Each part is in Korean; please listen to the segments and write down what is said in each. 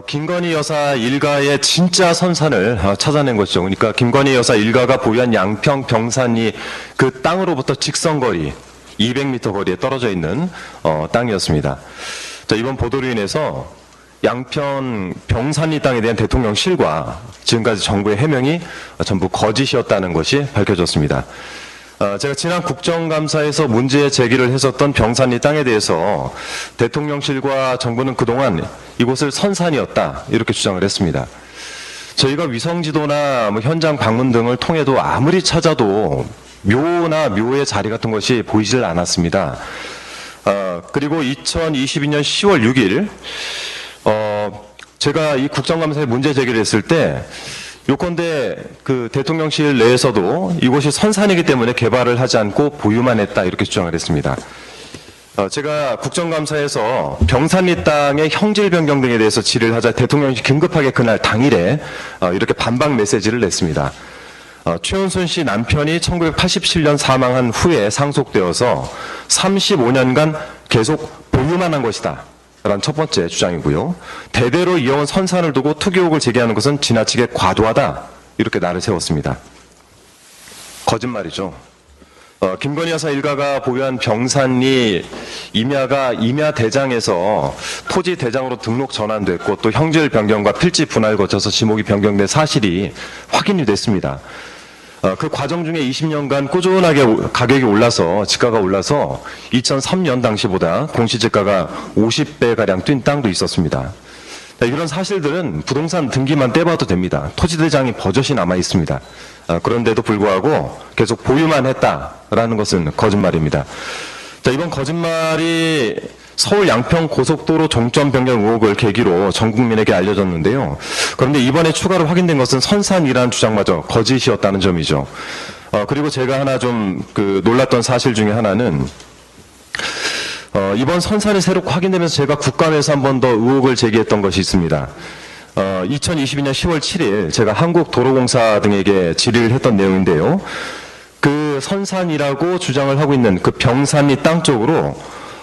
김건희 여사 일가의 진짜 선산을 찾아낸 것이죠. 그러니까 김건희 여사 일가가 보유한 양평 병산이 그 땅으로부터 직선거리 200m 거리에 떨어져 있는 땅이었습니다. 자, 이번 보도로 인해서 양평 병산리 땅에 대한 대통령 실과 지금까지 정부의 해명이 전부 거짓이었다는 것이 밝혀졌습니다. 제가 지난 국정감사에서 문제 제기를 했었던 병산리 땅에 대해서 대통령실과 정부는 그동안 이곳을 선산이었다 이렇게 주장을 했습니다. 저희가 위성지도나 현장 방문 등을 통해도 아무리 찾아도 묘나 묘의 자리 같은 것이 보이질 않았습니다. 그리고 2022년 10월 6일 제가 이 국정감사에 문제 제기를 했을 때 요컨대 그 대통령실 내에서도 이곳이 선산이기 때문에 개발을 하지 않고 보유만 했다 이렇게 주장을 했습니다. 제가 국정감사에서 병산리 땅의 형질 변경 등에 대해서 질의를 하자 대통령이 긴급하게 그날 당일에 이렇게 반박 메시지를 냈습니다. 최은순 씨 남편이 1987년 사망한 후에 상속되어서 35년간 계속 보유만 한 것이다 라는 첫 번째 주장이고요. 대대로 이어온 선산을 두고 투기 의혹을 제기하는 것은 지나치게 과도하다 이렇게 날을 세웠습니다. 거짓말이죠. 김건희 여사 일가가 보유한 병산리 임야가 임야대장에서 토지대장으로 등록 전환됐고 또 형질 변경과 필지 분할을 거쳐서 지목이 변경된 사실이 확인이 됐습니다. 그 과정 중에 20년간 꾸준하게 가격이 올라서 지가가 올라서 2003년 당시보다 공시지가가 50배가량 뛴 땅도 있었습니다. 이런 사실들은 부동산 등기만 떼봐도 됩니다. 토지대장이 버젓이 남아 있습니다. 그런데도 불구하고 계속 보유만 했다라는 것은 거짓말입니다. 자, 이번 거짓말이 서울 양평 고속도로 종점 변경 의혹을 계기로 전 국민에게 알려졌는데요. 그런데 이번에 추가로 확인된 것은 선산이라는 주장마저 거짓이었다는 점이죠. 그리고 제가 하나 좀 놀랐던 사실 중에 하나는 이번 선산이 새로 확인되면서 제가 국감에서 한 번 더 의혹을 제기했던 것이 있습니다. 2022년 10월 7일 제가 한국도로공사 등에게 질의를 했던 내용인데요. 그 선산이라고 주장을 하고 있는 그 병산리 땅 쪽으로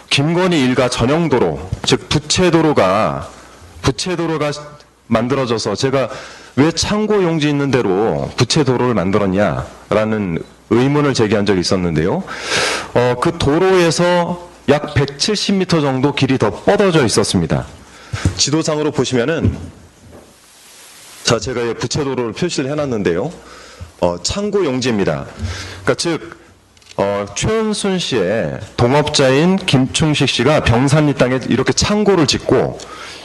김건희 일가 전용도로, 즉 부채도로가 만들어져서 제가 왜 창고 용지 있는 대로 부채도로를 만들었냐라는 의문을 제기한 적이 있었는데요. 그 도로에서 약 170m 정도 길이 더 뻗어져 있었습니다. 지도상으로 보시면은 자, 제가 부채도로를 표시를 해놨는데요. 창고 용지입니다. 그러니까 즉 최은순 씨의 동업자인 김충식 씨가 병산리 땅에 이렇게 창고를 짓고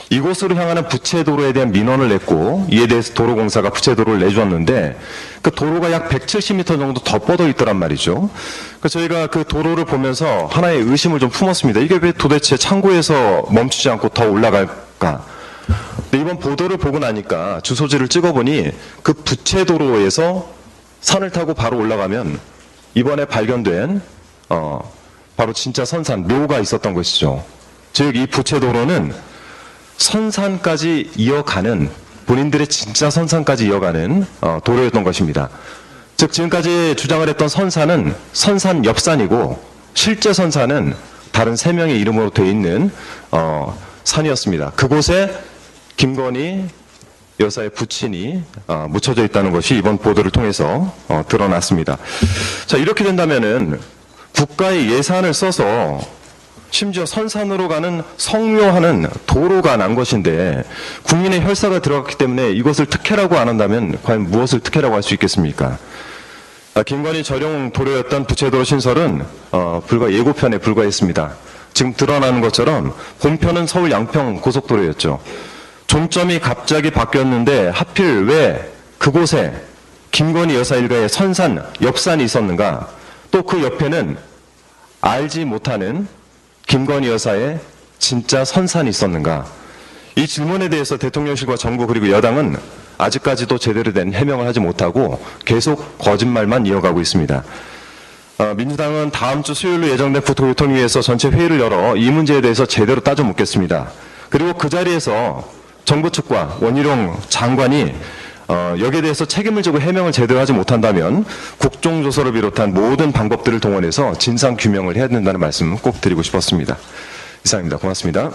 이곳으로 향하는 부채도로에 대한 민원을 냈고 이에 대해서 도로공사가 부채도로를 내주었는데 그 도로가 약 170m 정도 더 뻗어 있더란 말이죠. 그래서 저희가 그 도로를 보면서 하나의 의심을 좀 품었습니다. 이게 왜 도대체 창고에서 멈추지 않고 더 올라갈까? 근데 이번 보도를 보고 나니까 주소지를 찍어보니 그 부채도로에서 산을 타고 바로 올라가면 이번에 발견된 바로 진짜 선산 묘가 있었던 것이죠. 즉 이 부채도로는 선산까지 이어가는 본인들의 진짜 선산까지 이어가는 도로였던 것입니다. 즉 지금까지 주장을 했던 선산은 선산 옆산이고 실제 선산은 다른 3명의 이름으로 되어 있는 산이었습니다. 그곳에 김건희 여사의 부친이 묻혀져 있다는 것이 이번 보도를 통해서 드러났습니다. 자, 이렇게 된다면은 국가의 예산을 써서 심지어 선산으로 가는 성묘하는 도로가 난 것인데 국민의 혈세가 들어갔기 때문에 이것을 특혜라고 안 한다면 과연 무엇을 특혜라고 할 수 있겠습니까? 김건희 전용 도로였던 부채도로 신설은 불과 예고편에 불과했습니다. 지금 드러나는 것처럼 본편은 서울 양평 고속도로였죠. 종점이 갑자기 바뀌었는데 하필 왜 그곳에 김건희 여사 일가의 선산, 옆산이 있었는가? 또 그 옆에는 알지 못하는 김건희 여사의 진짜 선산이 있었는가? 이 질문에 대해서 대통령실과 정부 그리고 여당은 아직까지도 제대로 된 해명을 하지 못하고 계속 거짓말만 이어가고 있습니다. 민주당은 다음 주 수요일로 예정된 국토교통위에서 전체 회의를 열어 이 문제에 대해서 제대로 따져 묻겠습니다. 그리고 그 자리에서 정부 측과 원희룡 장관이 여기에 대해서 책임을 지고 해명을 제대로 하지 못한다면 국정조사를 비롯한 모든 방법들을 동원해서 진상규명을 해야 된다는 말씀 꼭 드리고 싶었습니다. 이상입니다. 고맙습니다.